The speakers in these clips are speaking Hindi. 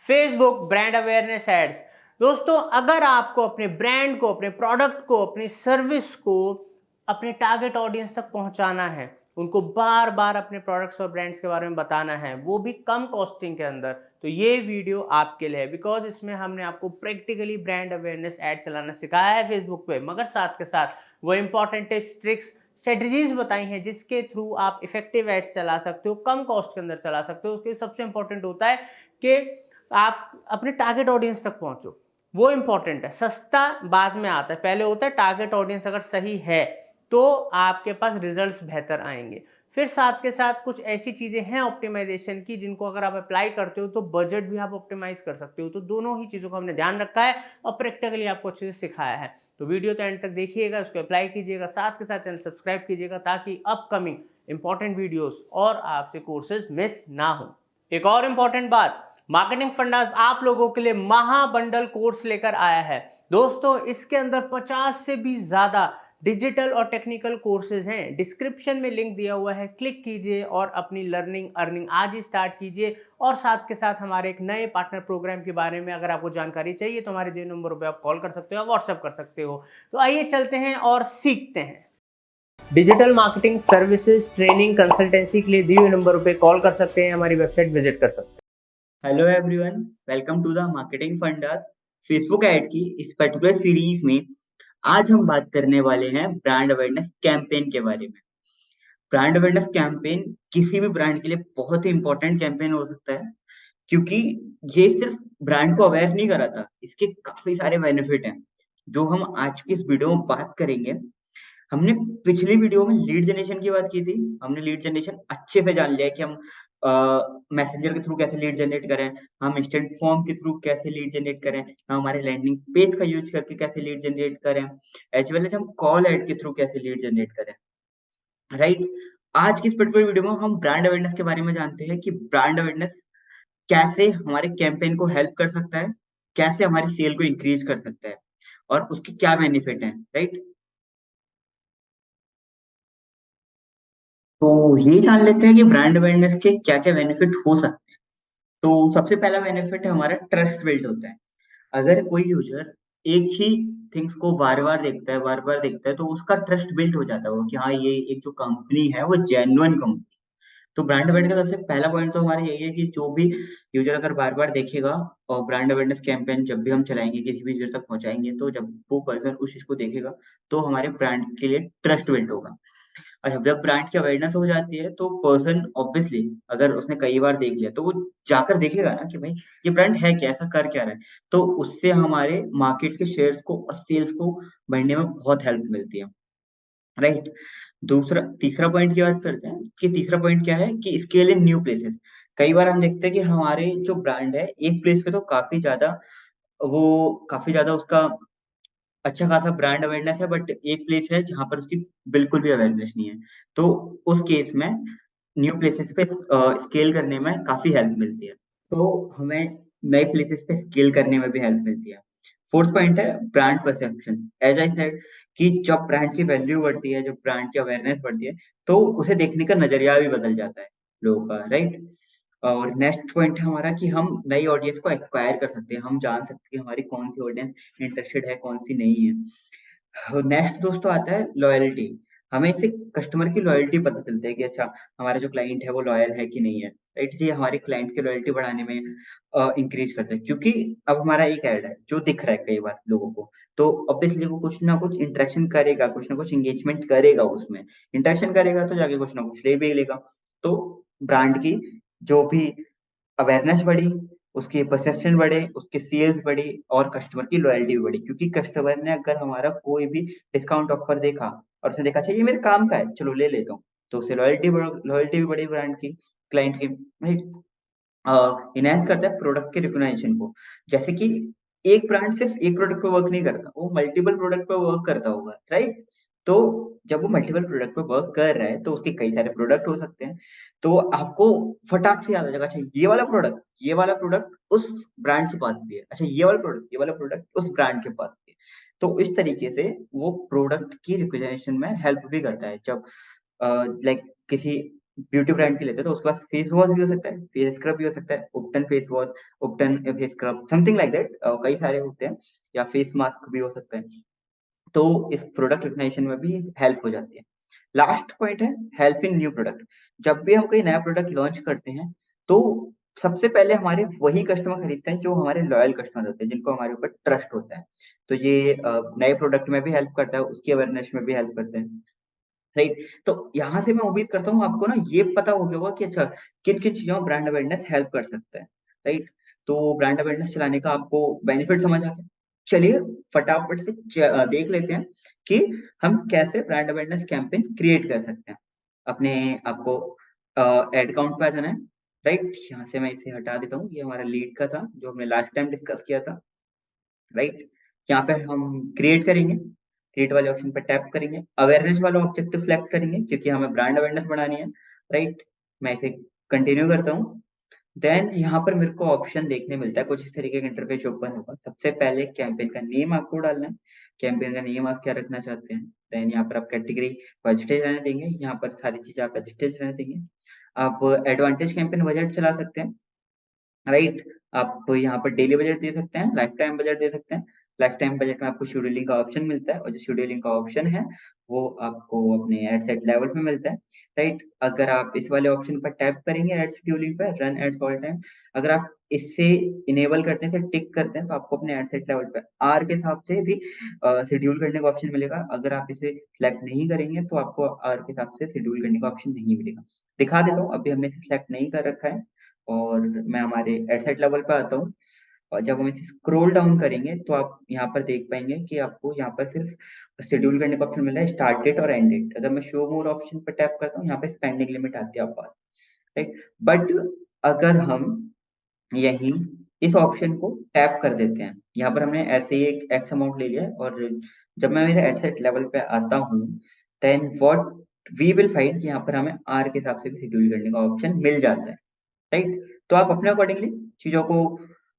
Facebook brand awareness ads. दोस्तों, अगर आपको अपने ब्रांड को, अपने प्रोडक्ट को, अपनी सर्विस को अपने टारगेट ऑडियंस तक पहुंचाना है, उनको बार बार अपने प्रोडक्ट्स और ब्रांड्स के बारे में बताना है, वो भी कम कॉस्टिंग के अंदर, तो ये वीडियो आपके लिए है। बिकॉज इसमें हमने आपको प्रैक्टिकली ब्रांड अवेयरनेस एड चलाना सिखाया है फेसबुक पे, मगर साथ के साथ वो इंपॉर्टेंट टिप्स, ट्रिक्स, स्ट्रेटजीज बताई हैं जिसके थ्रू आप इफेक्टिव एड्स चला सकते हो, कम कॉस्ट के अंदर चला सकते हो। उसके सबसे इंपॉर्टेंट होता है कि आप अपने टारगेट ऑडियंस तक पहुंचो, वो इंपॉर्टेंट है। सस्ता बाद में आता है, पहले होता है टारगेट ऑडियंस अगर सही है तो आपके पास रिजल्ट्स बेहतर आएंगे। फिर साथ के साथ कुछ ऐसी चीजें हैं ऑप्टिमाइजेशन की जिनको अगर आप अप्लाई करते हो तो बजट भी आप ऑप्टिमाइज कर सकते हो। तो दोनों ही चीजों को हमने ध्यान रखा है और प्रैक्टिकली आपको अच्छे से सिखाया है। तो वीडियो तो एंड तक देखिएगा, उसको अप्लाई कीजिएगा, साथ के साथ चैनल सब्सक्राइब कीजिएगा ताकि अपकमिंग इंपॉर्टेंट वीडियोस और आपसे कोर्सेज मिस ना हो। एक और इंपॉर्टेंट बात, मार्केटिंग फंडास आप लोगों के लिए महाबंडल कोर्स लेकर आया है। दोस्तों, इसके अंदर 50 से भी ज्यादा डिजिटल और टेक्निकल कोर्सेज हैं। डिस्क्रिप्शन में लिंक दिया हुआ है, क्लिक कीजिए और अपनी लर्निंग अर्निंग आज ही स्टार्ट कीजिए। और साथ के साथ हमारे एक नए पार्टनर प्रोग्राम के बारे में अगर आपको जानकारी चाहिए तो हमारे 2 नंबरों पे आप कॉल कर सकते हो, व्हाट्सएप कर सकते हो। तो आइए चलते हैं और सीखते हैं। Digital marketing services, training, consultancy के लिए दिए नंबरों पे कॉल कर सकते हैं, हमारी वेबसाइट विजिट कर सकते हैं। Hello everyone, welcome to the marketing fundas Facebook ad की इस पर्टिकुलर सीरीज में। आज हम बात करने वाले हैं ब्रांड अवेयरनेस कैंपेन के बारे में। ब्रांड अवेयरनेस कैंपेन किसी भी ब्रांड के लिए बहुत ही इंपॉर्टेंट कैंपेन हो सकता है, क्योंकि ये सिर्फ ब्रांड को अवेयर नहीं कराता, इसके काफी सारे बेनिफिट हैं जो हम आज की इस वीडियो में बात करेंगे। हमने पिछली वीडियो में लीड जनरेशन की बात की थी। हमने लीड जनरेशन अच्छे से जान लिया कि हम मैसेंजर के थ्रू कैसे लीड जनरेट करें, हम इंस्टेंट फॉर्म के थ्रू कैसे लीड जनरेट करें, हम हमारे लैंडिंग पेज का यूज करके कैसे लीड जनरेट करें, एज वेल एज हम कॉल ऐड के थ्रू कैसे लीड जनरेट करें। राइट। आज की इस पर्टिकुलर वीडियो में हम ब्रांड अवेयरनेस के बारे में जानते हैं कि ब्रांड अवेयरनेस कैसे हमारे कैंपेन को हेल्प कर सकता है, कैसे हमारी सेल को इंक्रीज कर सकता है और उसके क्या बेनिफिट हैं। राइट। तो ये जान लेते हैं कि ब्रांड अवेयरनेस के क्या-क्या बेनिफिट हो सकते हैं। तो सबसे पहला बेनिफिट हमारा ट्रस्ट बिल्ड होता है। अगर कोई यूज़र एक ही थिंग्स को बार-बार देखता है, तो उसका ट्रस्ट बिल्ड हो जाता है वो कि हाँ, ये एक जो कंपनी है, वो जेन्युइन कंपनी। तो ब्रांड अवेयरनेस का सबसे पहला पॉइंट तो हमारा यही है कि जो भी यूज़र अगर बार-बार देखेगा और ब्रांड अवेयरनेस कैंपेन जब भी हम चलाएँगे, किसी भी यूज़र तक पहुँचाएँगे, तो जब वो पर्सन उस चीज़ को देखेगा, तो हमारे ब्रांड के लिए ट्रस्ट बिल्ड होगा। अच्छा, जब ब्रांड की अवेयरनेस हो जाती है तो पर्सन ऑब्वियसली अगर उसने कई बार देख लिया तो वो जाकर देखेगा ना कि भाई ये ब्रांड है क्या, ऐसा कर क्या रहा है। तो उससे हमारे मार्केट के शेयर्स को और सेल्स को बढ़ने में बहुत हेल्प मिलती है। राइट। दूसरा तीसरा पॉइंट की बात करते हैं कि तीसरा पॉइंट क्या है कि स्केल इन न्यू प्लेसेस। कई बार हम देखते हैं कि हमारे जो ब्रांड है एक प्लेस पे तो काफी ज्यादा उसका अच्छा खासा ब्रांड अवेयरनेस है, बट एक प्लेस है जहाँ पर उसकी बिल्कुल भी अवेयरनेस नहीं है। तो उस केस में न्यू प्लेसेस पे स्केल करने में काफ़ी हेल्प मिलती है। तो हमें नए प्लेसेस पे स्केल करने में भी हेल्प मिलती है। फोर्थ पॉइंट है brand perception. As I said कि जब ब्रांड की वैल्यू बढ़ती है, जब ब्रांड की अवेयरनेस बढ़ती है, तो उसे देखने का नज़रिया भी बदल जाता है लोगों का, राइट? और नेक्स्ट पॉइंट है हमारा कि हम नई ऑडियंस को एक्वायर कर सकते हैं। हम जान सकते हैं कि हमारी कौन-सी ऑडियंस इंटरेस्टेड है, कौन-सी नहीं है। नेक्स्ट दोस्तों आता है लॉयल्टी। हमें इससे कस्टमर की लॉयल्टी पता चलता है कि अच्छा हमारा जो क्लाइंट है वो लॉयल है कि नहीं है। राइट। ये हमारे क्लाइंट की लॉयल्टी बढ़ाने में इंक्रीज करता है, क्योंकि अब हमारा एक ऐड है जो दिख रहा है कई बार लोगों को, तो ऑब्वियसली वो कुछ ना कुछ इंटरेक्शन करेगा, कुछ ना कुछ एंगेजमेंट करेगा, उसमें इंटरेक्शन करेगा तो जाके कुछ ना कुछ ले भी लेगा। तो ब्रांड की जो भी अवेयरनेस बढ़ी, उसकी परसेप्शन बढ़े, उसकी सेल्स बढ़ी और कस्टमर की लॉयल्टी भी बढ़ी, क्योंकि कस्टमर ने अगर हमारा कोई भी डिस्काउंट ऑफर देखा और उसने देखा अच्छा ये मेरे काम का है, चलो ले लेता हूँ, तो उससे लॉयल्टी भी बढ़ी ब्रांड की, क्लाइंट की, राइट। इनहैंस करता है प्रोडक्ट के रिकॉग्निशन को। जैसे कि एक ब्रांड सिर्फ एक प्रोडक्ट पे वर्क नहीं करता, वो मल्टीपल प्रोडक्ट पे वर्क करता होगा, राइट? तो जब वो मल्टीपल प्रोडक्ट पे वर्क कर रहा है, तो उसके कई सारे प्रोडक्ट हो सकते हैं। तो आपको फटाक से याद आ जाएगा, अच्छा ये वाला प्रोडक्ट उस ब्रांड के पास भी है। अच्छा ये वाला प्रोडक्ट उस ब्रांड के पास भी है। तो इस तरीके से वो प्रोडक्ट की रिकॉग्निशन में हेल्प भी करता है। जब लाइक किसी ब्यूटी ब्रांड की लेते हैं तो उसके पास फेस वॉश भी हो सकता है, फेस स्क्रब भी हो सकता है, ubtan face wash, ubtan face scrub, something like that, कई सारे होते हैं, या फेस मास्क भी हो सकता है। तो इस प्रोडक्ट रिकग्निशन में भी हेल्प हो जाती है। लास्ट पॉइंट है हेल्प इन न्यू प्रोडक्ट। जब भी हम कोई नया प्रोडक्ट लॉन्च करते हैं तो सबसे पहले हमारे वही कस्टमर खरीदते हैं जो हमारे लॉयल कस्टमर होते हैं, जिनको हमारे ऊपर ट्रस्ट होता है। तो ये नए प्रोडक्ट में भी हेल्प करता है, उसकी अवेयरनेस में भी हेल्प करते हैं, राइट। तो यहाँ से मैं उम्मीद करता हूँ आपको ना ये पता हो गया होगा कि अच्छा किन किन चीजों में ब्रांड अवेयरनेस हेल्प कर सकता है, राइट। तो ब्रांड अवेयरनेस चलाने का आपको बेनिफिट समझ आ गया। चलिए फटाफट से देख लेते हैं कि हम कैसे ब्रांड अवेयरनेस कैंपेन क्रिएट कर सकते हैं। अपने आपको एड काउंट पे आ जाना है, राइट। यहाँ से मैं इसे हटा देता हूँ, ये हमारा लीड का था जो हमने लास्ट टाइम डिस्कस किया था, राइट। यहाँ पे हम क्रिएट करेंगे, क्रिएट वाले ऑप्शन पे टैप करेंगे, अवेयरनेस वाला ऑब्जेक्टिव सिलेक्ट करेंगे क्योंकि हमें ब्रांड अवेयरनेस बढ़ानी है, राइट। मैं इसे कंटिन्यू करता हूँ। देन यहाँ पर मेरे को ऑप्शन देखने मिलता है, कुछ इस तरीके का इंटरफेस ओपन होगा। सबसे पहले कैंपेन का नेम आपको डालना है, कैंपेन का नेम आप क्या रखना चाहते हैं। देन यहाँ पर आप कैटेगरी वेजिटेज रहने देंगे, यहाँ पर सारी चीजें आप वेजिटेज रहने देंगे। आप एडवांटेज कैंपेन बजट चला सकते हैं, राइट। आप यहाँ पर डेली बजट दे सकते हैं, लाइफ टाइम बजट दे सकते हैं। लाइफ टाइम बजट में आपको शेड्यूलिंग का ऑप्शन मिलता है, और जो शेड्यूलिंग का ऑप्शन है वो आपको अपने एड सेट लेवल पे मिलता है, राइट। अगर आप इस वाले ऑप्शन पर टैप करेंगे एड शेड्यूलिंग पे, रन एड्स ऑल टाइम, अगर आप इससे इनेबल करते हैं, टिक करते हैं, तो आपको अपने एड सेट लेवल पे आर के हिसाब से भी शेड्यूल करने का ऑप्शन मिलेगा। अगर आप इसे सिलेक्ट नहीं करेंगे तो आपको आर के हिसाब से शेड्यूल करने का ऑप्शन नहीं मिलेगा। दिखा देता हूँ, अभी हमने इसे सिलेक्ट नहीं कर रखा है, और मैं हमारे एडसेट लेवल पे आता हूँ। और जब हम इसे स्क्रॉल डाउन करेंगे तो आप यहाँ पर देख पाएंगे कि आपको यहाँ पर सिर्फ शेड्यूल करने का ऑप्शन मिल रहा है, स्टार्ट डेट और एंड डेट। अगर मैं शो मोर ऑप्शन पर टैप करता हूँ, यहाँ पे स्पेंडिंग लिमिट आती है आप पास, राइट। बट अगर हम यहीं इस ऑप्शन को टैप कर देते हैं, यहाँ पर हमने ऐसे ही एक एक्स अमाउंट ले लिया है, और जब मैं मेरे एडसेट लेवल पे आता हूँ, then what we will find कि यहाँ पर हमें आर के हिसाब से भी शेड्यूल करने का ऑप्शन मिल जाता है, राइट। तो आप अपने अकॉर्डिंगली चीजों को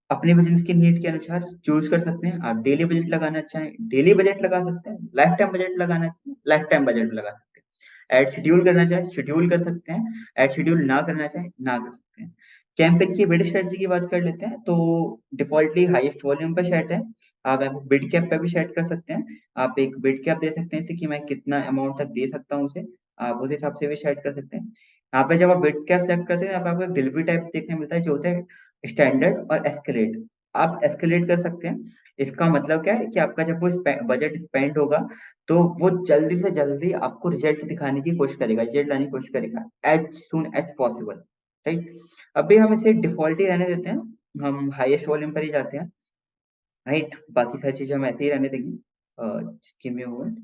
अपने बिजनेस की नीड के अनुसार चूज कर सकते हैं। आप डेली बजट लगाना चाहें डेली बजट लगा सकते हैं, लाइफ टाइम बजट लगाना चाहें लाइफ टाइम बजट लगा सकते हैं, एड शेड्यूल करना चाहें शेड्यूल कर सकते हैं, एड शेड्यूल ना करना चाहें ना कर सकते हैं। कैंपेन की बिड स्ट्रेटजी की बात कर लेते हैं, तो डिफॉल्टली हाईएस्ट वॉल्यूम पर सेट है। आप बिड कैप पे भी सेट कर सकते हैं, आप एक बिड कैप दे सकते हैं इसे कि मैं कितना अमाउंट तक दे सकता हूँ उसे, आप उस हिसाब से भी सेट कर सकते हैं। यहाँ पे जब आप बिड कैप सेलेक्ट करते हैं, यहाँ पे आपको डिलीवरी टाइप देखने मिलता है जो होता है स्टैंडर्ड और एस्केलेट। आप एस्केलेट कर सकते हैं, इसका मतलब क्या है कि आपका जब वो बजट स्पेंड होगा तो वो जल्दी से जल्दी आपको रिजल्ट दिखाने की कोशिश करेगा, रिजल्ट लाने की कोशिश करेगा as soon as possible, right. अभी हम इसे डिफॉल्ट ही रहने देते हैं, हम हाईएस्ट वॉल्यूम पर ही जाते हैं, राइट। बाकी सारी चीजें हम ऐसे ही रहने देंगे। Give me a moment.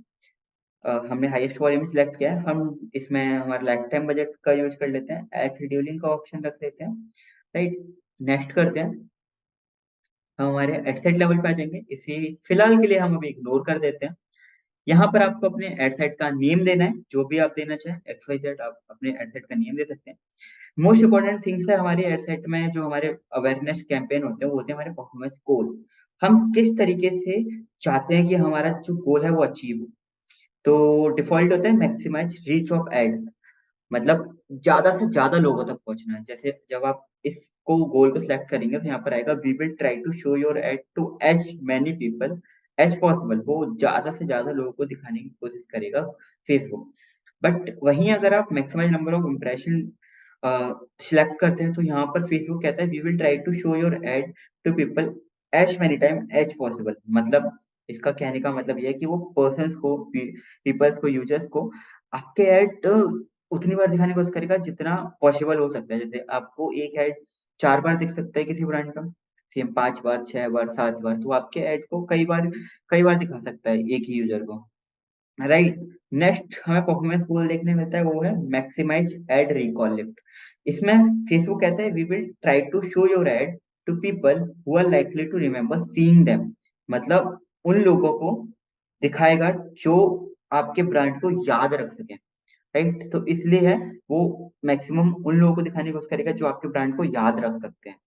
हमने हाईएस्ट वॉल्यूम सिलेक्ट किया है, हम इसमें हमारा लाइफ टाइम बजट का यूज कर लेते हैं, एड शेड्यूलिंग का ऑप्शन रख देते हैं, राइट। नेक्स्ट करते हैं, हम हमारे एडसेट लेवल पे आ जाएंगे, इसे फिलहाल के लिए हम अभी इग्नोर कर देते हैं। यहाँ पर आपको अपने एडसेट का नेम देना है, जो भी आप देना चाहें, एक्स वाई जेड आप अपने एडसेट का नेम दे सकते हैं। मोस्ट इंपॉर्टेंट थिंग्स है हमारे एडसेट में, जो हमारे अवेयरनेस कैंपेन होते हैं वो होते हैं हमारे परफॉर्मेंस गोल। हम किस तरीके से चाहते हैं कि हमारा जो गोल है वो अचीव हो। तो डिफॉल्ट होता है मैक्सिमाइज रीच ऑफ एड, मतलब ज्यादा से ज्यादा लोगों तक पहुंचना है। जैसे जब आप इसको गोल को सिलेक्ट करेंगे तो यहाँ पर आएगा we will try to show your ad to as many people as possible, वो ज्यादा से ज्यादा लोगों को दिखाने की कोशिश करेगा फेसबुक। बट वहीं अगर आप maximise number of impression select करते हैं तो यहाँ पर फेसबुक कहता है we will try to show your ad to people as many time as possible. मतलब इसका कहने का मतलब यह है कि वो पर्सन को, पीपल्स को, यूजर्स को आपके एड उतनी बार दिखाने की कोशिश करेगा जितना पॉसिबल हो सकता है। जैसे आपको एक ऐड 4 बार दिख सकता है किसी ब्रांड का, सेम 5 बार, 6 बार, 7 बार, तो आपके ऐड को कई बार दिखा सकता है एक ही यूजर को, राइट। नेक्स्ट हमें परफॉर्मेंस गोल देखने मिलता है, वो है मैक्सिमाइज एड रिकॉल लिफ्ट। इसमें फेसबुक कहता है we will try to show your ad to people who are likely to remember seeing them, मतलब उन लोगों को दिखाएगा जो आपके ब्रांड को याद रख सके, राइट। तो इसलिए है वो मैक्सिमम उन लोगों को दिखाने की कोशिश करेगा जो आपके ब्रांड को याद रख सकते हैं।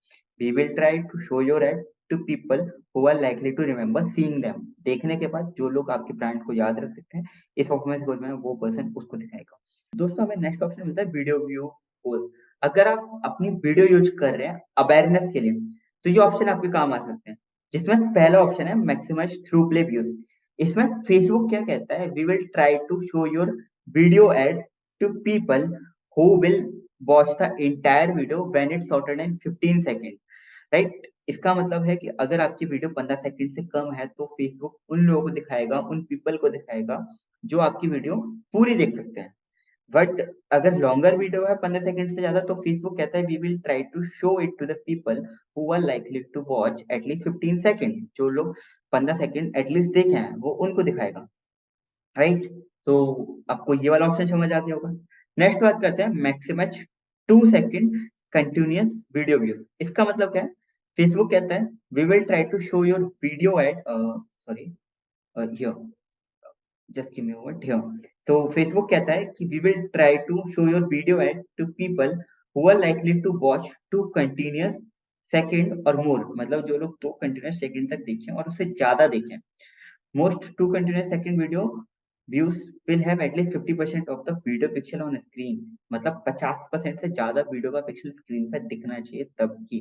We will try to show your ad to people who are likely to remember seeing them. देखने के बाद जो लोग आपके ब्रांड को याद रख सकते हैं इस परफॉर्मेंस गोल में, वो पर्सन उसको दिखाएगा। दोस्तों हमें नेक्स्ट ऑप्शन मिलता है वीडियो व्यू पोज। अगर आप अपनी वीडियो यूज कर रहे हैं अवेयरनेस के लिए, तो ये ऑप्शन आपके काम आ सकते हैं, जिसमें पहला ऑप्शन है मैक्सिमाइज थ्रू प्ले व्यूज। इसमें फेसबुक क्या कहता है, we will try to show your video ads to people who will watch the entire video when it's shorter than 15 second. Right, इसका मतलब है कि अगर आपकी वीडियो 15 सेकंड से कम है तो फेसबुक उन लोगों को दिखाएगा, उन पीपल को दिखाएगा जो आपकी वीडियो पूरी देख सकते हैं। बट अगर लॉन्गर वीडियो है 15 सेकंड से ज्यादा, तो फेसबुक कहता है we will try to show it to the people who are likely to watch at least 15 second. जो लोग 15 सेकंड एटलीस्ट देखे हैं वो उनको दिखाएगा। राइट, तो आपको ये वाला ऑप्शन समझ आ गया होगा। नेक्स्ट बात करते हैं maximum 2 second continuous video views. इसका मतलब क्या है, फेसबुक कहता है we will try to show your video ad, sorry here, just give me a moment here. तो फेसबुक कहता है कि we will try to show your video ad to people who are likely to watch 2 continuous second और मोर। मतलब जो लोग 2 कंटिन्यूअस सेकंड तक देखें और उससे ज्यादा देखें। Most 2 continuous second video views will have at least 50% of the video pixel on screen। मतलब 50% से ज्यादा वीडियो का पिक्सल स्क्रीन पर दिखना चाहिए तब की।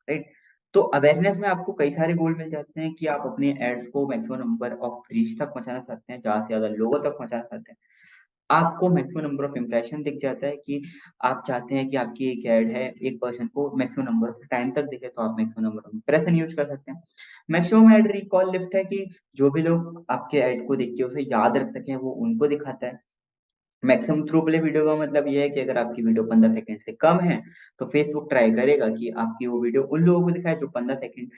राइट, तो अवेयरनेस में आपको कई सारे गोल मिल जाते हैं कि आप अपने एड्स को मैक्सिमम नंबर ऑफ रीच तक पहुंचाना चाहते हैं, ज्यादा से ज्यादा लोगों तक पहुंचाना चाहते हैं। आपको मैक्सिमम नंबर ऑफ इम्प्रेशन दिख जाता है कि आप चाहते हैं कि आपकी एक ऐड है एक पर्सन को मैक्सिमम नंबर ऑफ टाइम तक दिखे, तो आप maximum number of impression use कर सकते हैं। मैक्सिमम ऐड रिकॉल लिफ्ट है कि जो भी लोग आपके ऐड को देख के उसे याद रख सकें वो उनको दिखाता है। मैक्सिमम थ्रू प्ले वीडियो का मतलब ये है कि अगर आपकी वीडियो 15 सेकंड से कम है तो फेसबुक ट्राई करेगा कि आपकी वो वीडियो उन लोगों को दिखाए जो 15 सेकंड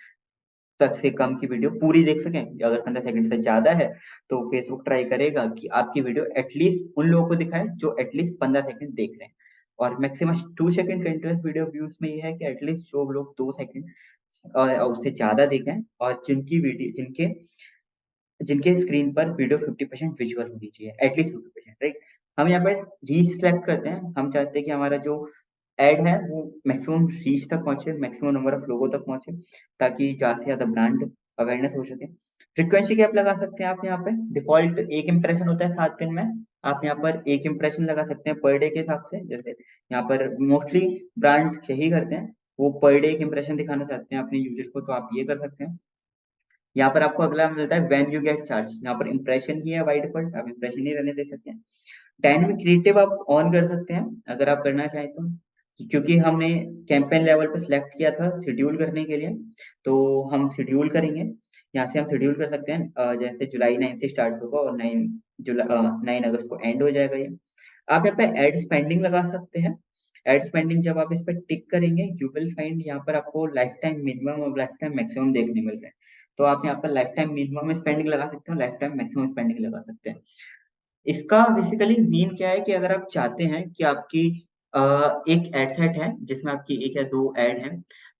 तक से कम की वीडियो पूरी देख सकें। अगर 15 सेकंड से ज्यादा है तो फेसबुक ट्राई करेगा कि आपकी वीडियो एटलीस्ट उन लोगों को दिखाए जो एटलीस्ट 15 सेकंड देख रहे हैं। और maximum 2 second continuous video views में ये है कि एटलीस्ट जो लोग 2 सेकंड उससे ज्यादा देखें और जिनकी वीडियो जिनके जिनके स्क्रीन पर वीडियो 50% विजुअल होनी चाहिए, एटलीस्ट 50%। राइट, हम यहाँ पर रीच सेलेक्ट करते हैं। हम चाहते हैं कि हमारा जो एड है वो मैक्सिमम रीच तक पहुंचे, मैक्सिमम नंबर ऑफ लोगों तक पहुंचे, ताकि ज्यादा से ज्यादा ब्रांड अवेयरनेस हो सके। फ्रीक्वेंसी गैप लगा सकते हैं आप यहाँ पे। डिफॉल्ट एक इंप्रेशन होता है 7 दिन में, आप यहाँ पर एक इंप्रेशन लगा सकते हैं पर डे के हिसाब से। जैसे यहाँ पर मोस्टली ब्रांड यही करते हैं, वो पर डे एक इंप्रेशन दिखाना चाहते हैं अपने यूजर को, तो आप ये कर सकते हैं। यहाँ पर आपको अगला मिलता है व्हेन यू गेट चार्ज। यहाँ पर इंप्रेशन ही है बाय डिफॉल्ट, आप इंप्रेशन ही रहने दे सकते हैं। डायनेमिक क्रिएटिव आप ऑन कर सकते हैं अगर आप करना चाहें तो, क्योंकि हमने कैंपेन लेवल पे सिलेक्ट किया था शेड्यूल करने के लिए, तो हम शेड्यूल करेंगे। यहाँ से हम शेड्यूल कर सकते हैं, जैसे जुलाई 9 से स्टार्ट होगा और 9 अगस्त को एंड हो जाएगा ये। आप यहाँ पे एड स्पेंडिंग लगा सकते हैं। एड स्पेंडिंग जब आप इस पर टिक करेंगे यू विल फाइंड यहाँ पर आपको लाइफ टाइम मिनिमम और लाइफ टाइम मैक्सिमम देखने मिल रहे हैं। तो आप यहाँ पर लाइफ टाइम मिनिमम स्पेंडिंग लगा सकते हो, लाइफ टाइम मैक्सिमम स्पेंडिंग लगा सकते हैं। इसका बेसिकली मीन क्या है कि अगर आप चाहते हैं कि आपकी एक एड सेट है जिसमें आपकी 1 या 2 एड है,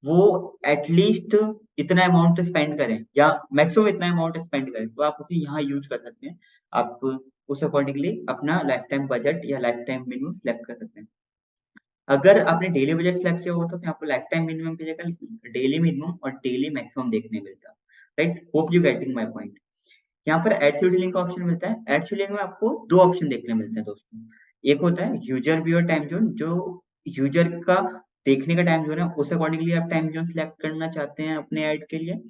वो एटलीस्ट इतना अमाउंट स्पेंड करें या मैक्सिमम इतना अमाउंट स्पेंड करें, तो आप उसे यहाँ यूज कर सकते हैं। आप उस अकॉर्डिंगली अपना लाइफ टाइम बजट या लाइफ टाइम मिनिमम सेलेक्ट कर सकते हैं। अगर आपने डेली बजट सेलेक्ट किया होता तो आपको लाइफ टाइम मिनिमम की जगह डेली मिनिमम और डेली मैक्सिमम देखने मिलता। Right, hope you getting my point. यहाँ पर एड शेड्यूलिंग का ऑप्शन मिलता है। एड शेड्यूलिंग में आपको 2 ऑप्शन देखने मिलते हैं दोस्तों। एक होता है यूजर व्यूअर टाइम जोन, जो यूजर का देखने का टाइम जोन है उस अकॉर्डिंगली आप टाइम जोन सेलेक्ट करना चाहते हैं अपने ऐड के लिए।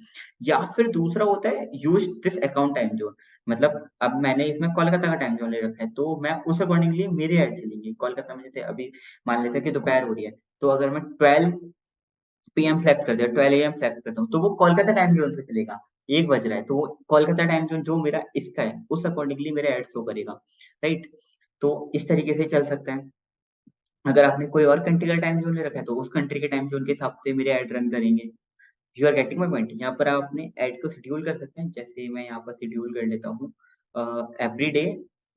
या फिर दूसरा होता है use this account time zone. मतलब अब मैंने इसमें कोलकाता का टाइम जोन ले रखा है, तो मैं उस अकॉर्डिंगली मेरे ऐड चलेंगे कोलकाता में। जैसे अभी मान लेते हैं कि दोपहर हो रही है, तो अगर मैं 12 पीएम सेलेक्ट कर दिया, 12 एएम सेलेक्ट करता हूँ, तो वो कोलकाता टाइम जोन से चलेगा। 1 बज रहा है तो वो कोलकाता टाइम जोन जो मेरा इसका है उस अकॉर्डिंगली मेरे एड शो करेगा। राइट, तो इस तरीके से चल सकता है। अगर आपने कोई और कंट्री का टाइम जोन ले रखा है तो उस कंट्री के टाइम जोन के हिसाब से मेरे ऐड रन करेंगे। You are getting my point. यहाँ पर आप अपने ऐड को शेड्यूल कर सकते हैं। जैसे मैं यहाँ पर शेड्यूल कर लेता हूँ एवरी डे।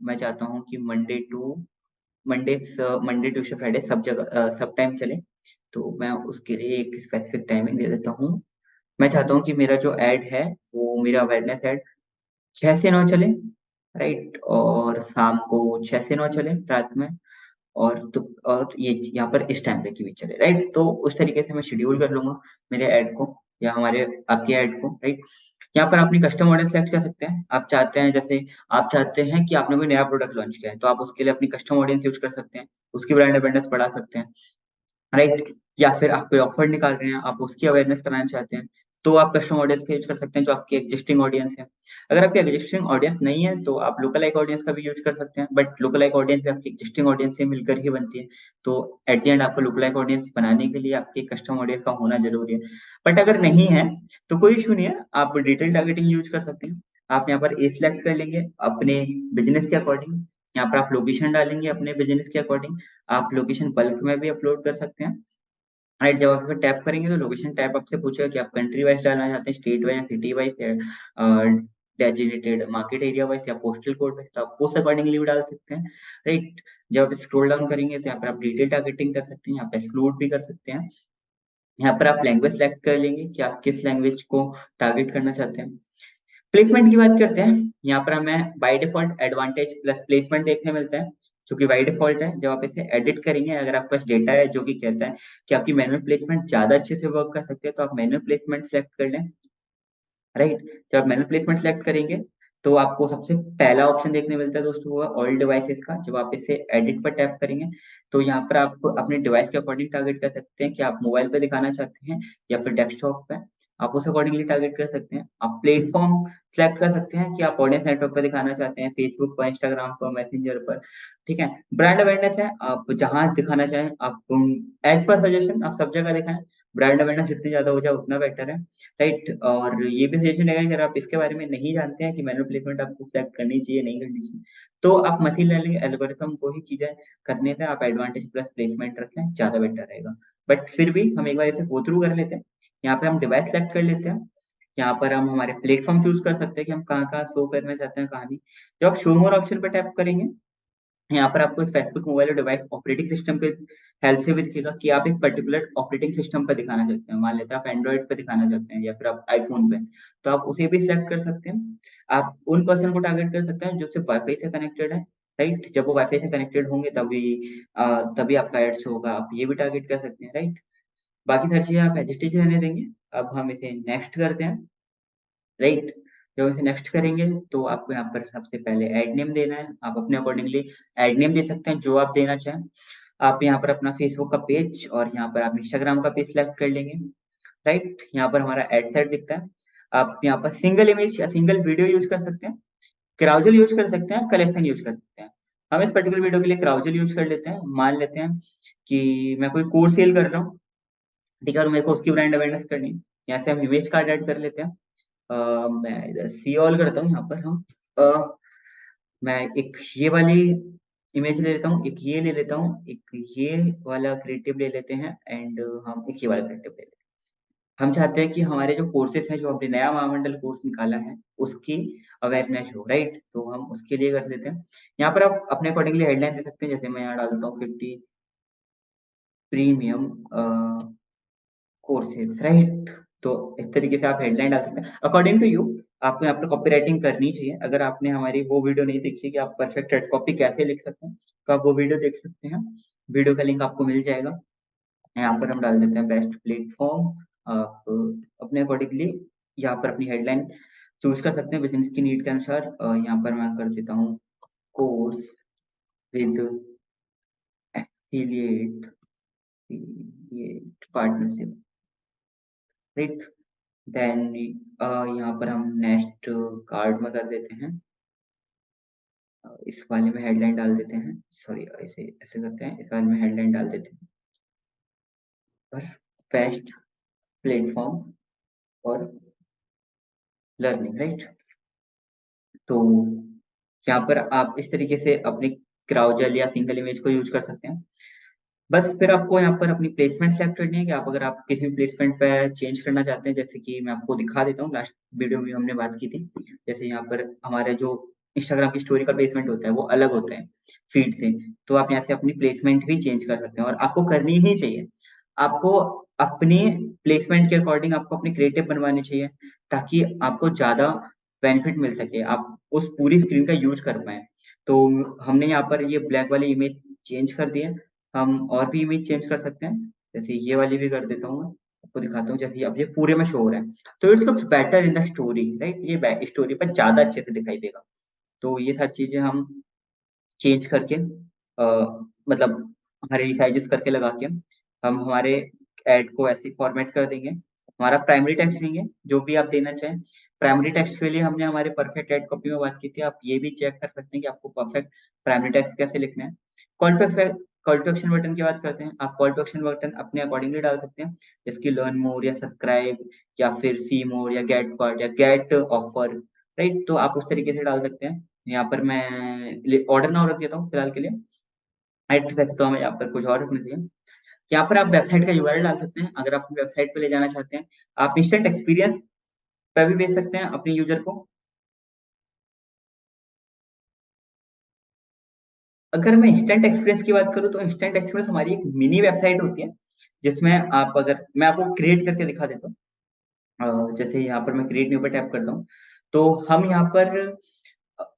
मैं चाहता हूँ कि मंडे ट्यूसडे फ्राइडे सब जगह सब टाइम चले, तो मैं उसके लिए एक स्पेसिफिक टाइमिंग दे देता हूँ। मैं चाहता हूँ कि मेरा जो ऐड है वो मेरा अवेयरनेस ऐड 6 से 9 चले। राइट, और शाम को 6 से 9 चले रात में। और ये यहाँ पर इस टाइम तक की भी चले, राइट। तो उस तरीके से मैं शेड्यूल कर लूंगा मेरे ऐड को या हमारे आपके ऐड को, राइट। यहाँ पर अपनी कस्टम ऑडियंस सेलेक्ट कर सकते हैं। आप चाहते हैं, जैसे आप चाहते हैं कि आपने कोई नया प्रोडक्ट लॉन्च किया है, तो आप उसके लिए अपनी कस्टम ऑडियंस यूज कर सकते हैं, उसकी ब्रांड अवेयरनेस बढ़ा सकते हैं, राइट। या फिर आप कोई ऑफर निकाल रहे हैं, आप उसकी अवेयरनेस कराना चाहते हैं, तो आप कस्टम ऑडियंस का यूज कर सकते हैं जो आपकी एग्जिस्टिंग ऑडियंस है। अगर आपकी एग्जिस्टिंग ऑडियंस नहीं है तो आप लोकल लाइक ऑडियंस का भी यूज कर सकते हैं, बट लोकल लाइक ऑडियंस भी आपकी एग्जिस्टिंग ऑडियंस से मिलकर ही बनती है। तो एट द एंड आपको लोकल लाइक ऑडियंस बनाने के लिए आपकी कस्टम ऑडियंस का होना जरूरी है। बट अगर नहीं है तो कोई इशू नहीं है, आप डिटेल टारगेटिंग यूज कर सकते हैं। आप यहाँ पर ए सिलेक्ट कर लेंगे अपने बिजनेस के अकॉर्डिंग। यहाँ पर आप लोकेशन डालेंगे अपने बिजनेस के अकॉर्डिंग। आप लोकेशन बल्क में भी अपलोड कर सकते हैं, राइट। जब आप टैप करेंगे तो लोकेशन टैप आपसे पूछेगा कि आप कंट्री वाइज डालना चाहते हैं, स्टेट वाइज या सिटी वाइज या डेजिग्नेटेड मार्केट एरिया वाइज या पोस्टल कोड वाइज, तो आप उस अकॉर्डिंगली भी डाल सकते हैं, राइट। जब आप स्क्रॉल डाउन करेंगे तो यहाँ पर आप डिटेल टारगेटिंग कर सकते हैं, यहाँ पे एक्सक्लूड भी कर सकते हैं। यहाँ पर आप लैंग्वेज सेलेक्ट कर लेंगे कि आप किस लैंग्वेज को टारगेट करना चाहते हैं। प्लेसमेंट की बात करते हैं। यहाँ पर हमें by default advantage plus placement देखने मिलता है, जो कि बाय डिफॉल्ट है। जब आप इसे एडिट करेंगे, अगर आपके पास डेटा है जो कि कहता है कि आपकी मैनुअल प्लेसमेंट ज्यादा अच्छे से वर्क कर सकते हैं, तो आप मैनुअल प्लेसमेंट सेलेक्ट कर लें, राइट। जब आप मैनुअल प्लेसमेंट सेलेक्ट करेंगे तो आपको सबसे पहला ऑप्शन देखने मिलता है दोस्तों, वो है ऑल डिवाइसेस का। जब आप इसे एडिट पर टैप करेंगे तो यहाँ पर आप अपने डिवाइस के अकॉर्डिंग टारगेट कर सकते हैं कि आप मोबाइल पे दिखाना चाहते हैं या फिर डेस्कटॉप पे, आप उस अकॉर्डिंगली टारगेट कर सकते हैं। आप प्लेटफॉर्म सेलेक्ट कर सकते हैं कि आप ऑडियंस नेटवर्क पर दिखाना चाहते हैं, फेसबुक पर, इंस्टाग्राम पर, मैसेंजर पर, ठीक है। ब्रांड अवेयरनेस है, आप जहां दिखाना चाहें आप एज पर सजेशन आप सब जगह दिखाएं। ब्रांड अवेयरनेस जितनी ज्यादा हो जाए उतना बेटर है, राइट। और ये भी सजेशन रहेगा कि अगर आप इसके बारे में नहीं जानते हैं कि मैनुअल प्लेसमेंट आपको सेलेक्ट करनी चाहिए नहीं करनी चाहिए, तो आप मशीन लर्निंग एल्गोरिथम को ही चीजें करने थे, आप एडवांटेज प्लस प्लेसमेंट रखें, ज्यादा बेटर रहेगा। बट फिर भी हम एक बार इसे गो थ्रू कर लेते हैं। यहाँ पे हम डिवाइस सेलेक्ट कर लेते हैं। यहाँ पर हम हमारे प्लेटफॉर्म चूज कर सकते हैं कि हम कहाँ कहाँ शो करना चाहते हैं, कहाँ नहीं। जब आप शो मोर ऑप्शन पर टैप करेंगे, यहाँ पर आपको स्पेसिफिक मोबाइल और डिवाइस ऑपरेटिंग सिस्टम के हेल्प से भी दिखेगा कि आप एक पर्टिकुलर ऑपरेटिंग सिस्टम पर दिखाना चाहते हैं। मान लेते हैं आप एंड्रॉइड पे दिखाना चाहते हैं या फिर आप आईफोन पे, तो आप उसे भी सिलेक्ट कर सकते हैं। आप उन पर्सन को टारगेट कर सकते हैं जो सिर्फ वाईफाई से कनेक्टेड है, राइट। जब वो वाईफाई से कनेक्टेड होंगे तभी आपका एड्स होगा, आप ये भी टारगेट कर सकते हैं, राइट। बाकी सारी चीजें आप एज इट इज रहने देंगे। अब हम इसे नेक्स्ट करते हैं, राइट। जब इसे नेक्स्ट करेंगे तो आपको यहाँ पर सबसे पहले ऐड नेम देना है। आप अपने अकॉर्डिंगली ऐड नेम दे सकते हैं जो आप देना चाहें। आप यहाँ पर अपना फेसबुक का पेज और यहाँ पर आप इंस्टाग्राम का पेज सेलेक्ट कर लेंगे, राइट। यहाँ पर हमारा एड सेट दिखता है। आप यहाँ पर सिंगल इमेज या सिंगल वीडियो यूज कर सकते हैं, क्राउजल यूज कर सकते हैं, कलेक्शन यूज कर सकते हैं। हम इस पर्टिकुलर वीडियो के लिए क्राउजल यूज कर लेते हैं। मान लेते हैं कि मैं कोई कोर्स सेल कर रहा हूँ, ठीक है, और मेरे को उसकी ब्रांड अवेयरनेस करनी है। यहाँ से हम इमेज कार्ड ऐड कर लेते हैं। मैं इधर सी ऑल करता हूँ, यहाँ पर हम मैं एक ये वाली इमेज ले लेता हूँ, एक ये ले लेता हूँ, एक ये वाला क्रिएटिव ले लेते हैं एंड हम एक ये वाला क्रिएटिव ले लेते हैं। हम चाहते हैं कि हमारे जो कोर्सेस हैं, जो हमने नया महामंडल कोर्स निकाला है, उसकी अवेयरनेस हो, राइट। तो हम उसके लिए कर देते हैं। यहाँ पर आप अपने अकॉर्डिंगली हेडलाइन दे सकते हैं, जैसे मैं यहाँ डाल देता हूँ 50 प्रीमियम कोर्सेज, राइट। तो इस तरीके से आप हेडलाइन डाल सकते हैं अकॉर्डिंग टू यू। आपको यहाँ पर कॉपी राइटिंग करनी चाहिए। अगर आपने हमारी वो वीडियो नहीं देखी कि आप परफेक्ट हेड कॉपी कैसे लिख सकते हैं, तो आप वो वीडियो देख सकते हैं। वीडियो का लिंक आपको मिल जाएगा। यहाँ पर हम डाल देते हैं बेस्ट प्लेटफॉर्म। आप अपने अकॉर्डिंगली यहाँ पर अपनी हेडलाइन चूज कर सकते हैं बिजनेस की नीड के अनुसार। यहाँ पर मैं कर देता हूँ course with affiliate partnership, right. Then यहाँ पर हम नेक्स्ट कार्ड में कर देते हैं। इस वाले में हेडलाइन डाल देते हैं, सॉरी ऐसे ऐसे करते हैं, इस वाले में हेडलाइन डाल देते हैं पर बेस्ट प्लेटफॉर्म और लर्निंग, राइट। तो यहाँ पर आप इस तरीके से अपनी क्राउजल या सिंगल इमेज को यूज कर सकते हैं। बस फिर आपको यहाँ पर अपनी प्लेसमेंट सेलेक्ट करनी है कि आप अगर आप किसी भी प्लेसमेंट पे चेंज करना चाहते हैं, जैसे कि मैं आपको दिखा देता हूँ, लास्ट वीडियो में हमने बात की थी। जैसे यहाँ पर हमारा जो इंस्टाग्राम की स्टोरी का प्लेसमेंट होता है वो अलग होता है फीड से, तो आप यहाँ से अपनी प्लेसमेंट भी चेंज कर सकते हैं और आपको करनी ही चाहिए। आपको अपनी प्लेसमेंट के अकॉर्डिंग आपको अपने क्रिएटिव बनवाने चाहिए ताकि आपको ज्यादा बेनिफिट मिल सके, आप उस पूरी स्क्रीन का यूज कर पाए। तो हमने यहाँ पर ये ब्लैक वाली इमेज चेंज कर दिए। हम और भी इमेज चेंज कर सकते हैं, जैसे ये वाली भी कर देता हूँ मैं, आपको दिखाता हूँ। जैसे अब ये पूरे में शो हो रहा है, तो it's looks better in the story, right? ये स्टोरी पर ज्यादा अच्छे से दिखाई देगा। तो ये सारी चीजें हम चेंज करके मतलब हमारे रिसाइजेस करके लगा के हम हमारे ऐड को ऐसे फॉर्मेट कर देंगे। हमारा प्राइमरी टेक्स्ट देंगे जो भी आप देना चाहें। प्राइमरी टेक्स्ट के लिए हमने हमारे परफेक्ट ऐड कॉपी में बात की थी, आप ये भी चेक कर सकते हैं कि आपको परफेक्ट प्राइमरी टेक्स्ट कैसे लिखना है। कॉल टू एक्शन बटन की बात करते हैं। आप कॉल टू एक्शन बटन अपने अकॉर्डिंगली डाल सकते हैं, जैसे कि लर्न मोर या सब्सक्राइब या फिर सी मोर या गेट कार्ड या गेट ऑफर, राइट? तो आप उस तरीके से डाल सकते हैं। यहाँ पर मैं ऑर्डर नाउ रख देता हूँ फिलहाल के लिए। राइट, वैसे तो हमें यहाँ पर कुछ और रखना चाहिए। यहाँ पर आप वेबसाइट का यूआरएल डाल सकते हैं, अगर आप वेबसाइट पे ले जाना चाहते हैं। आप इंस्टेंट एक्सपीरियंस पे भी भेज सकते हैं अपने यूजर को। अगर मैं इंस्टेंट एक्सपीरियंस की बात करूँ तो इंस्टेंट एक्सपीरियंस हमारी एक मिनी वेबसाइट होती है, जिसमें आप अगर मैं आपको क्रिएट करके दिखा देता हूँ। जैसे यहाँ पर मैं क्रिएट न्यू पे टैप करता हूँ, तो हम यहाँ पर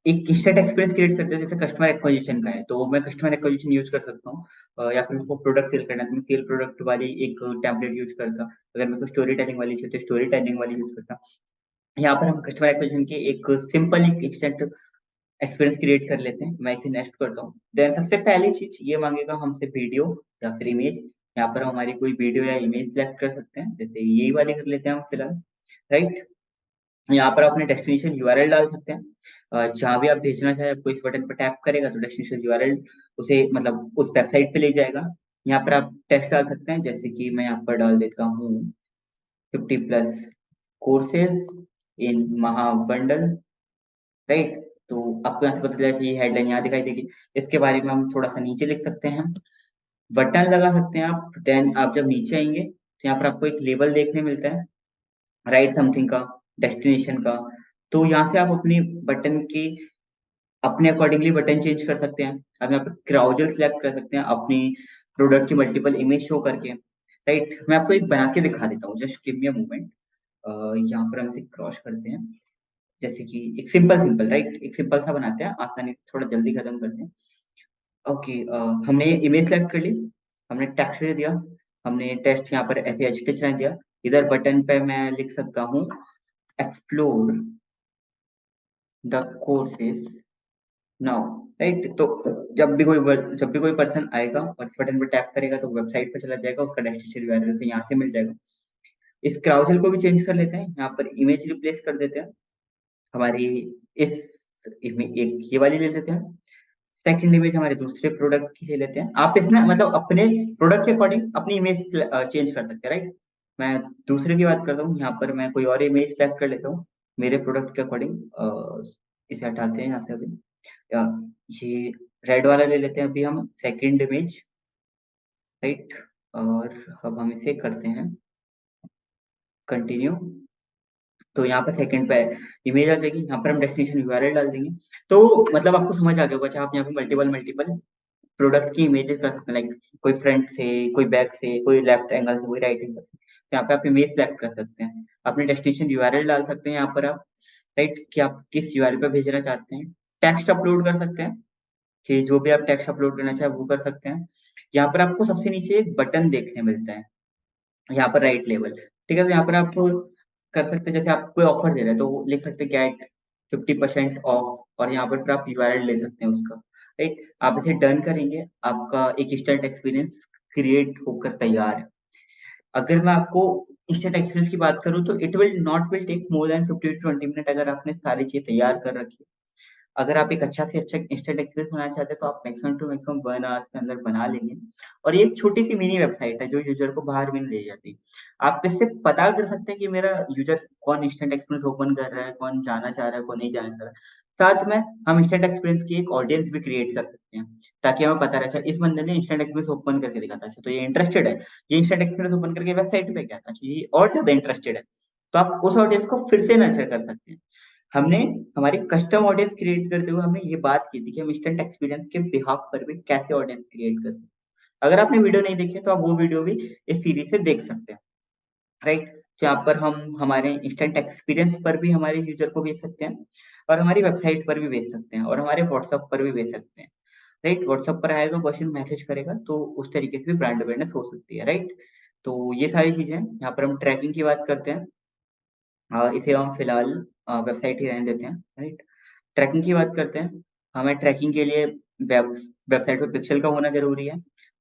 एक इंस्टेंट एक्सपीरियंस क्रिएट करते हैं, जैसे कस्टमर एक्विजिशन का है, तो मैं कस्टमर एक्विजिशन यूज कर सकता हूँ। या फिर उसको प्रोडक्ट सेल करना है, तो मैं सेल प्रोडक्ट वाली एक टेम्पलेट यूज करता। अगर मेरे को स्टोरी टेलिंग वाली चाहिए तो स्टोरी टेलिंग वाली यूज करता। यहाँ पर हम कस्टमर एक्विजिशन के एक सिंपल एक इंस्टेंट एक्सपीरियंस क्रिएट कर लेते हैं। मैं इसे नेक्स्ट करता हूँ। देन सबसे पहली चीज ये मांगेगा हमसे वीडियो या फिर इमेज। यहाँ पर हमारी कोई वीडियो या इमेज सेलेक्ट कर सकते हैं, जैसे यही वाली कर लेते हैं हम फिलहाल, राइट? यहाँ पर अपने डेस्टिनेशन यूआरएल डाल सकते हैं। जहाँ भी आप भेजना चाहे, आपको इस बटन पर टैप करेगा तो डेस्टिनेशन यूआरएल उसे मतलब उस वेबसाइट पे ले जाएगा। यहाँ पर आप टेक्स्ट डाल सकते हैं, जैसे कि मैं यहाँ पर डाल देता हूँ 50+ कोर्सेज इन महाबंडल, राइट? तो आपको यहाँ से पता चला कि हेडलाइन यहाँ दिखाई देगी। इसके बारे में हम थोड़ा सा नीचे लिख सकते हैं, बटन लगा सकते हैं आप। देन आप जब नीचे आएंगे तो यहाँ पर आपको एक लेबल देखने मिलता है, राइट समथिंग का, डेस्टिनेशन का। तो यहाँ से आप अपनी बटन की अपने अकॉर्डिंगली बटन चेंज कर सकते हैं। आप यहाँ पर क्राउजल सेलेक्ट कर सकते हैं अपनी प्रोडक्ट की मल्टीपल इमेज शो करके, राइट? मैं आपको एक बना के दिखा देता हूँ, just give me a moment. यहाँ पर हम इसे क्रॉस करते हैं, जैसे कि एक सिंपल सिंपल, राइट? एक सिंपल सा बनाते हैं, आसानी थोड़ा जल्दी खत्म करते हैं। ओके, हमने इमेज सेलेक्ट कर ली, हमने टेक्स्ट दे दिया, हमने टेक्स्ट यहाँ पर ऐसे एजुकेशन दिया। इधर बटन पे मैं लिख सकता हूँ explore the courses now, right? तो जब भी कोई पर्सन आएगा और इस बटन पर टैप करेगा तो वेबसाइट पे चला जाएगा, उसका डेस्टिनेशन यूआरएल उसे यहाँ से मिल जाएगा। इस क्राउजल को भी चेंज कर लेते हैं, यहाँ पर इमेज रिप्लेस कर देते हैं हमारी एक ये वाली ले लेते हैं। सेकंड इमेज हमारे दूसरे प्रोडक्ट की ले लेते हैं। आप इसमें मतलब अपने प्रोडक्ट के अकॉर्डिंग अपनी इमेज चेंज कर सकते हैं, राइट? मैं दूसरे की बात करता हूँ, यहाँ पर मैं कोई और इमेज सेलेक्ट कर लेता हूँ मेरे प्रोडक्ट के अकॉर्डिंग। इसे हटाते हैं यहाँ से अभी। ये रेड वाला ले लेते हैं अभी हम सेकंड इमेज, राइट? और अब हम इसे करते हैं कंटिन्यू। तो यहाँ पर सेकंड पे इमेज आ जाएगी, यहाँ पर हम डेस्टिनेशन यूआरएल डाल देंगे। तो मतलब आपको समझ आ गया होगा, आप यहाँ पे मल्टीपल मल्टीपल प्रोडक्ट की इमेजेस कर सकते हैं, लाइक कोई फ्रंट से, कोई बैक से, कोई लेफ्ट एंगल से, कोई राइट एंगल से। तो यहाँ पे आप इमेज सेलेक्ट कर सकते हैं, अपने डेस्टिनेशन यूआरएल डाल सकते हैं यहाँ पर आप, राइट? कि आप किस यूआरएल पे भेजना चाहते हैं। टेक्स्ट अपलोड कर सकते हैं, कि जो भी आप टेक्स्ट अपलोड करना चाहें वो कर सकते हैं। यहाँ पर आपको सबसे नीचे एक बटन देखने मिलता है, यहाँ पर राइट लेवल, ठीक है? तो यहाँ पर आप कर सकते हैं, जैसे आप कोई ऑफर दे रहे हैं तो वो लिख सकते हैं गेट 50% ऑफ, और यहाँ पर फिर आप यूआरएल ले सकते हैं उसका, राइट? आप इसे डन करेंगे, आपका एक इंस्टेंट एक्सपीरियंस क्रिएट होकर तैयार है। अगर मैं आपको इंस्टेंट एक्सपीरियंस की बात करूँ तो it will take more than 15 to 20 minute, अगर आपने सारी चीजें तैयार कर रखी है। अगर आप एक अच्छा से अच्छा इंस्टेंट एक्सपीरियंस बनाना चाहते हैं तो आप मैक्सिमम टू मैक्सिमम 1 आवर्स के अंदर बना लेंगे। और ये एक छोटी सी मिनी वेबसाइट है जो यूजर को बाहर भी नहीं ले जाती। आप इससे पता कर सकते हैं कि मेरा यूजर कौन इंस्टेंट एक्सपीरियंस ओपन कर रहा है, कौन जाना चाह रहा है, कौन नहीं जाना चाह रहा है। साथ में हम इंस्टेंट एक्सपीरियंस की एक ऑडियंस भी क्रिएट कर सकते हैं, ताकि हमें पता रहे अच्छा इस बंदे ने इंस्टेंट एक्सपीरियंस ओपन करके दिखा था, अच्छा तो ये इंटरेस्टेड है, ये इंस्टेंट एक्सपीरियंस ओपन करके वेबसाइट पे गया था, अच्छा ये और ज्यादा इंटरेस्टेड है। तो आप उस ऑडियंस को फिर से नर्चर कर सकते हैं। हमने हमारी कस्टम ऑडियंस क्रिएट करते हुए हमने ये बात की थी कि हम इंस्टेंट एक्सपीरियंस के बिहाफ पर भी कैसे ऑडियंस क्रिएट कर सकते हैं। अगर आपने वीडियो नहीं देखी है तो आप वो वीडियो भी इस सीरीज से देख सकते हैं, राइट? जहाँ पर हम हमारे इंस्टेंट एक्सपीरियंस पर भी हमारे यूजर को भेज सकते हैं, और हमारी वेबसाइट पर भी भेज सकते हैं, और हमारे व्हाट्सएप पर भी भेज सकते हैं। राइट? व्हाट्सएप पर आएगा क्वेश्चन, मैसेज करेगा, तो उस तरीके से भी ब्रांड अवेयरनेस हो सकती है, राइट? तो ये सारी चीज़ें हैं। यहाँ पर हम ट्रैकिंग की बात करते हैं। इसे हम फिलहाल वेबसाइट ही रहने देते हैं, राइट? ट्रैकिंग की बात करते हैं। हमें ट्रैकिंग के लिए वेबसाइट पे पिक्सल का होना ज़रूरी है।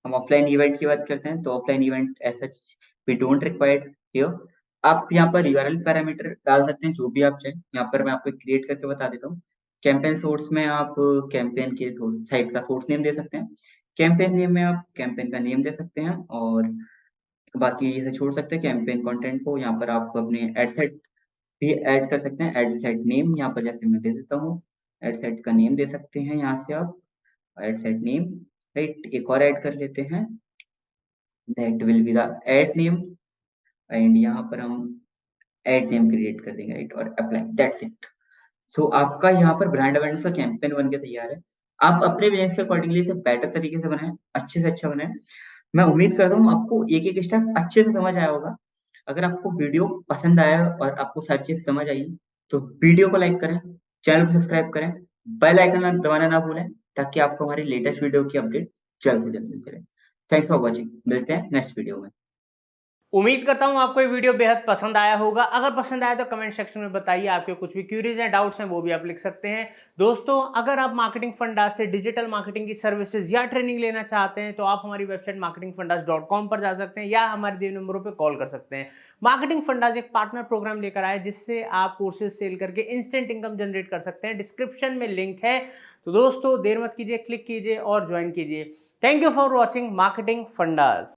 हम ऑफलाइन इवेंट की बात करते हैं, तो offline event as such we don't required here. आप यहाँ पर यूआरएल पैरामीटर डाल सकते हैं, जो भी आप चाहें। यहाँ पर मैं आपको क्रिएट करके बता देता हूँ। कैंपेन सोर्स में आप कैंपेन के सोर्स साइट का सोर्स नेम दे सकते हैं। कैंपेन नेम में आप कैंपेन का नेम दे सकते हैं और बाकी इसे छोड़ सकते हैं कैंपेन कंटेंट को। यहाँ पर आप अपने एड सेट भी ऐड कर सकते हैं। एड सेट नेम यहाँ पर जैसे मैं दे देता हूँ, एड सेट का नेम दे सकते हैं यहाँ से आप, एड सेट नेम, राइट? एक और ऐड कर लेते हैं, that will be the ad name, and यहाँ पर हम एड नेम क्रिएट कर देंगे, राइट? और अप्लाई, दैट्स इट। सो आपका यहाँ पर ब्रांड अवेयरनेस का कैंपेन बन के तैयार है। आप अपने बिज़नेस के अकॉर्डिंगली इसे बेटर तरीके से बनाएँ, अच्छे से अच्छा बनाएँ। मैं उम्मीद करता हूँ आपको एक-एक स्टेप अच्छे से समझ आया होगा। अगर आपको वीडियो पसंद आया और आपको सारी चीज़ समझ आई, तो वीडियो को लाइक करें, चैनल को सब्सक्राइब करें, बेल आइकन दबाना ना भूलें, ताकि आपको हमारी लेटेस्ट वीडियो की अपडेट जल्द से जल्द मिलती रहे। Thanks for watching. मिलते हैं नेक्स्ट वीडियो में। उम्मीद करता हूं आपको ये वीडियो बेहद पसंद आया होगा। अगर पसंद आया तो कमेंट सेक्शन में बताइए, आपके कुछ भी क्यूरीज हैं, डाउट्स हैं, वो भी आप लिख सकते हैं। दोस्तों, अगर आप मार्केटिंग फंडास से डिजिटल मार्केटिंग की सर्विसेज या ट्रेनिंग लेना चाहते हैं तो आप हमारी वेबसाइट marketingfundas.com पर जा सकते हैं या हमारे दिए नंबरों पर कॉल कर सकते हैं। मार्केटिंग फंडास एक पार्टनर प्रोग्राम लेकर आए जिससे आप कोर्सेज सेल करके इंस्टेंट इनकम जनरेट कर सकते हैं। डिस्क्रिप्शन में लिंक है, तो दोस्तों देर मत कीजिए, क्लिक कीजिए और ज्वाइन कीजिए। Thank you for watching marketing fundas.